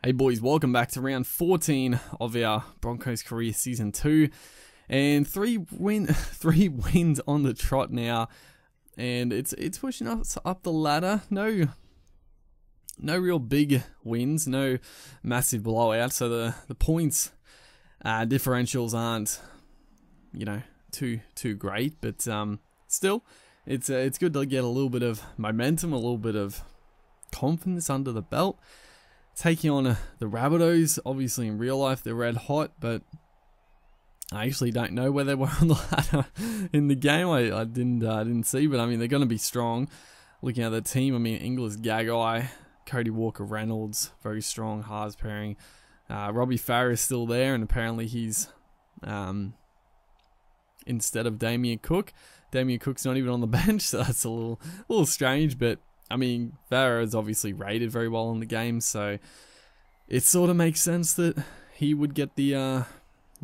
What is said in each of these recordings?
Hey boys, welcome back to round 14 of our Broncos career season 2, and three wins on the trot now, and it's pushing us up the ladder. No real big wins, no massive blowout, so the points differentials aren't too great, but still it's good to get a little bit of momentum, a little bit of confidence under the belt. Taking on the Rabbitohs, obviously in real life they're red hot, but I actually don't know where they were on the ladder in the game. I didn't see, but I mean they're going to be strong. Looking at the team, I mean Inglis, Gagai, Cody Walker, Reynolds, very strong halves pairing. Robbie Farah is still there, and apparently he's instead of Damien Cook. Damien Cook's not even on the bench, so that's a little strange, but I mean, Farah is obviously rated very well in the game, so it sort of makes sense that he would get the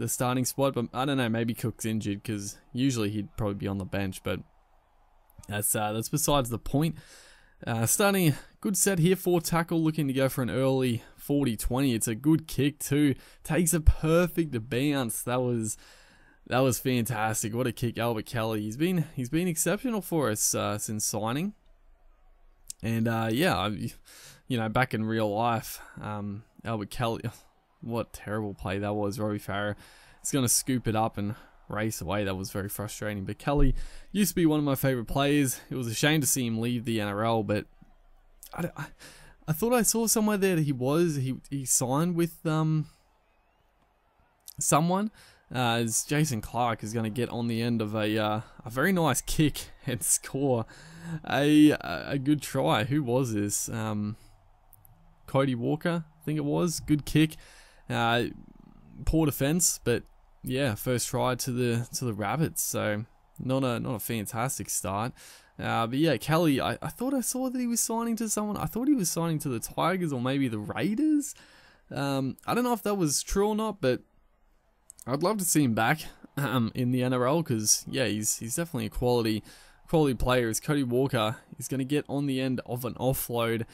starting spot. But I don't know, maybe Cook's injured because usually he'd probably be on the bench. But that's besides the point. Starting a good set here, 4 tackle, looking to go for an early 40-20. It's a good kick too. Takes a perfect bounce. That was fantastic. What a kick, Albert Kelly. He's been exceptional for us since signing. And yeah, back in real life, Albert Kelly, what terrible play that was. Robbie Farah is going to scoop it up and race away. That was very frustrating. But Kelly used to be one of my favourite players. It was a shame to see him leave the NRL, but I thought I saw somewhere there that he signed with someone. As Jason Clark is going to get on the end of a very nice kick and score a good try. Who was this? Cody Walker, I think it was. Good kick. Poor defense, but yeah, first try to the Rabbits. So not a fantastic start. But yeah, Kelly, I thought I saw that he was signing to someone. I thought he was signing to the Tigers or maybe the Raiders. I don't know if that was true or not, but I'd love to see him back in the NRL because, yeah, he's definitely a quality player. As Cody Walker is going to get on the end of an offload,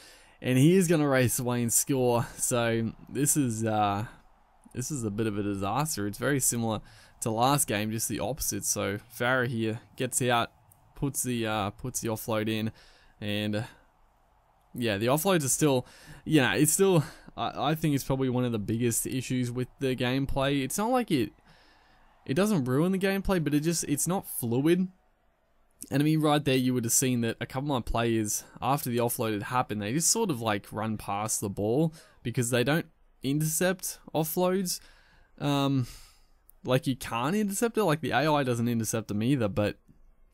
and he is going to race away and score. So this is a bit of a disaster. It's very similar to last game, just the opposite. So Farah here gets out, puts the offload in, and yeah, the offloads are still, it's still. I think it's probably one of the biggest issues with the gameplay. It's not like it doesn't ruin the gameplay, but it's not fluid. And I mean, right there, you would have seen that a couple of my players, after the offload had happened, they just sort of like run past the ball because they don't intercept offloads. Like you can't intercept it, like the AI doesn't intercept them either, but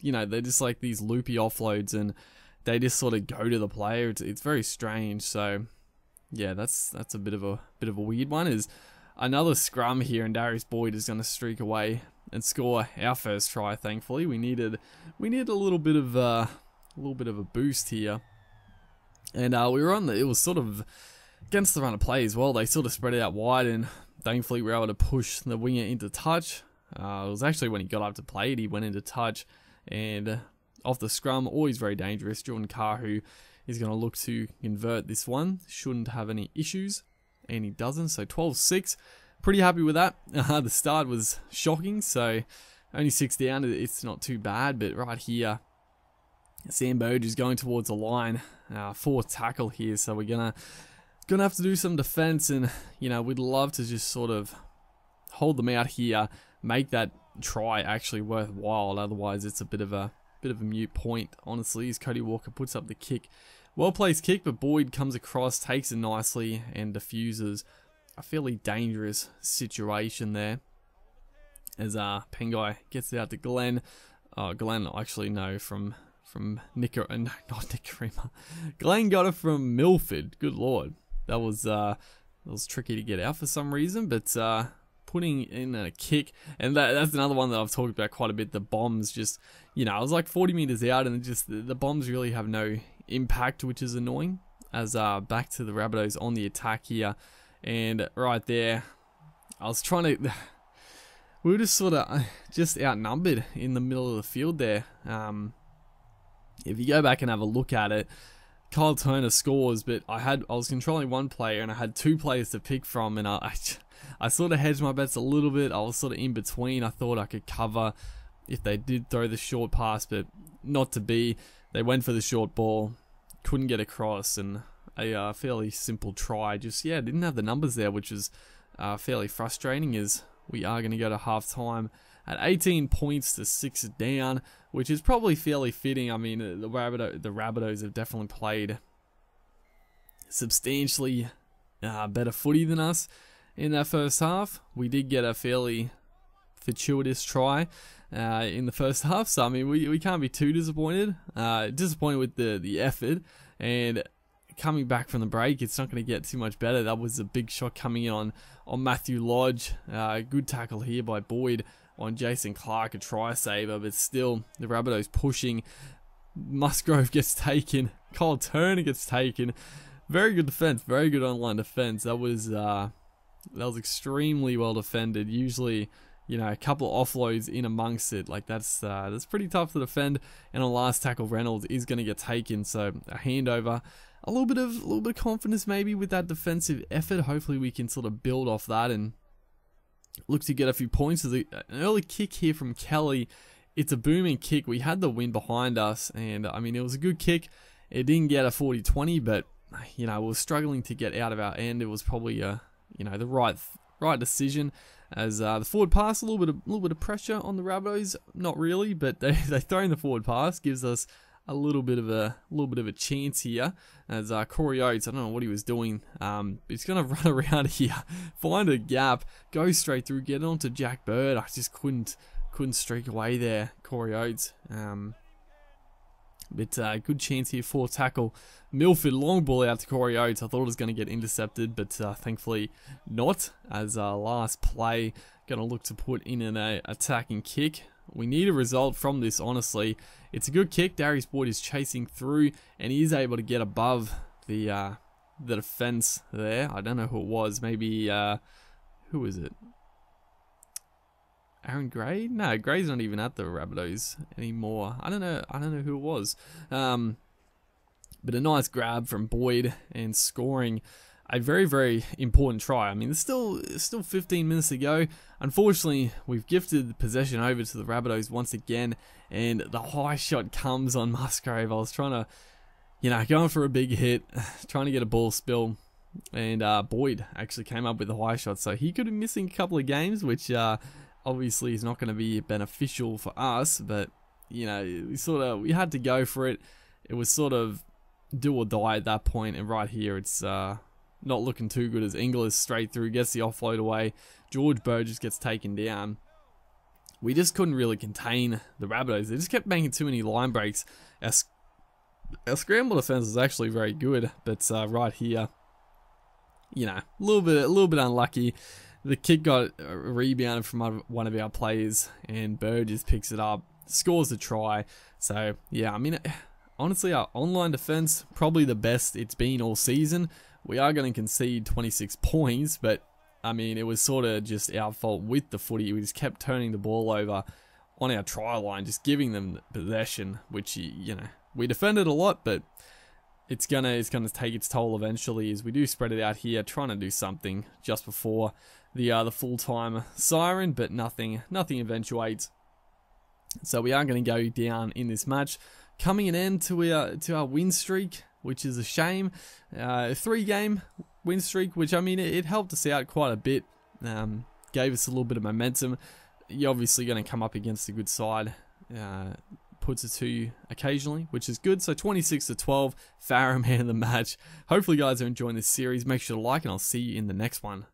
they're just like these loopy offloads and they just sort of go to the player. It's very strange. So yeah, that's a bit of a weird one. Is another scrum here, and Darius Boyd is going to streak away and score our first try. Thankfully, we needed a little bit of a boost here, and we were on it was sort of against the run of play as well. They sort of spread it out wide, and thankfully we were able to push the winger into touch. It was actually when he got up to play it, he went into touch, and off the scrum, always very dangerous. Jordan Kahu is going to look to convert this one. Shouldn't have any issues, and he doesn't. So 12-6. Pretty happy with that. The start was shocking, so only 6 down. It's not too bad, but right here, Sam Burge is going towards the line. 4 tackle here, so we're gonna have to do some defense, and we'd love to just sort of hold them out here, make that try actually worthwhile. Otherwise, it's a bit of a mute point, honestly, as Cody Walker puts up the kick. Well placed kick, but Boyd comes across, takes it nicely, and diffuses a fairly dangerous situation there. As Pengai gets it out to Glenn. Glenn, actually, no, from Nick, no, not Nick Rima. Glenn got it from Milford. Good lord. That was tricky to get out for some reason, but putting in a kick, and that's another one that I've talked about quite a bit. The bombs just, I was like 40 meters out, and just the bombs really have no impact, which is annoying. As back to the Rabbitohs on the attack here, and right there, I was trying to. We were just sort of just outnumbered in the middle of the field there. If you go back and have a look at it, Kyle Turner scores, but I was controlling one player and I had two players to pick from, and I sort of hedged my bets a little bit. I was sort of in between. I thought I could cover if they did throw the short pass, but not to be. They went for the short ball, couldn't get across, and a fairly simple try. Just, didn't have the numbers there, which is fairly frustrating, as we are going to go to half-time at 18 points to 6 down, which is probably fairly fitting. I mean, the Rabbitohs have definitely played substantially better footy than us in that first half. We did get a fairly fortuitous try in the first half, so I mean, we can't be too disappointed. Disappointed with the effort, and coming back from the break, it's not going to get too much better. That was a big shot coming in on Matthew Lodge. Good tackle here by Boyd on Jason Clark, a try saver, but still the Rabbitohs pushing. Musgrove gets taken. Kyle Turner gets taken. Very good defense, very good online defense. That was extremely well defended. Usually, a couple of offloads in amongst it, like that's pretty tough to defend. And on last tackle, Reynolds is going to get taken, so a handover. A little bit of confidence maybe with that defensive effort. Hopefully we can sort of build off that and look to get a few points. There's an early kick here from Kelly. It's a booming kick. We had the wind behind us, and I mean, it was a good kick. It didn't get a 40-20, but we were struggling to get out of our end. It was probably the right decision, as the forward pass, a little bit of pressure on the Rabbitohs. Not really, but they throw in the forward pass, gives us a little bit of a chance here, as Corey Oates, I don't know what he was doing, he's going to run around here, find a gap, go straight through, get onto Jack Bird. I just couldn't streak away there, Corey Oates. But good chance here for tackle. Milford, long ball out to Corey Oates. I thought it was going to get intercepted, but thankfully not, as last play, going to look to put in an attacking kick. We need a result from this, honestly. It's a good kick. Darius Boyd is chasing through, and he is able to get above the defense there. I don't know who it was. Maybe, who is it? Aaron Gray? No, Gray's not even at the Rabbitohs anymore. I don't know who it was. But a nice grab from Boyd and scoring a very, very important try. I mean, there's still 15 minutes to go. Unfortunately, we've gifted the possession over to the Rabbitohs once again, and the high shot comes on Musgrave. I was trying to, going for a big hit, trying to get a ball spill, and Boyd actually came up with the high shot, so he could be missing a couple of games, which obviously is not going to be beneficial for us, but we had to go for it. It was sort of do or die at that point, and right here it's not looking too good, as Inglis straight through, gets the offload away. George Burgess gets taken down. We just couldn't really contain the Rabbitohs. They just kept making too many line breaks. Our scramble defense is actually very good, but right here, a little bit unlucky. The kick got rebounded from one of our players, and Burgess picks it up, scores a try. So yeah, I mean, honestly, our online defense probably the best it's been all season. We are going to concede 26 points, but I mean, it was sort of just our fault with the footy. We just kept turning the ball over on our try line, just giving them possession, which, we defended a lot, but it's gonna take its toll eventually, as we do spread it out here, trying to do something just before the full-time siren, but nothing eventuates. So we are going to go down in this match, coming an end to our win streak, which is a shame. 3-game win streak, which, I mean, it helped us out quite a bit, gave us a little bit of momentum. You're obviously going to come up against a good side, puts it to you occasionally, which is good. So 26-12, Farah man of the match. Hopefully you guys are enjoying this series. Make sure to like, and I'll see you in the next one.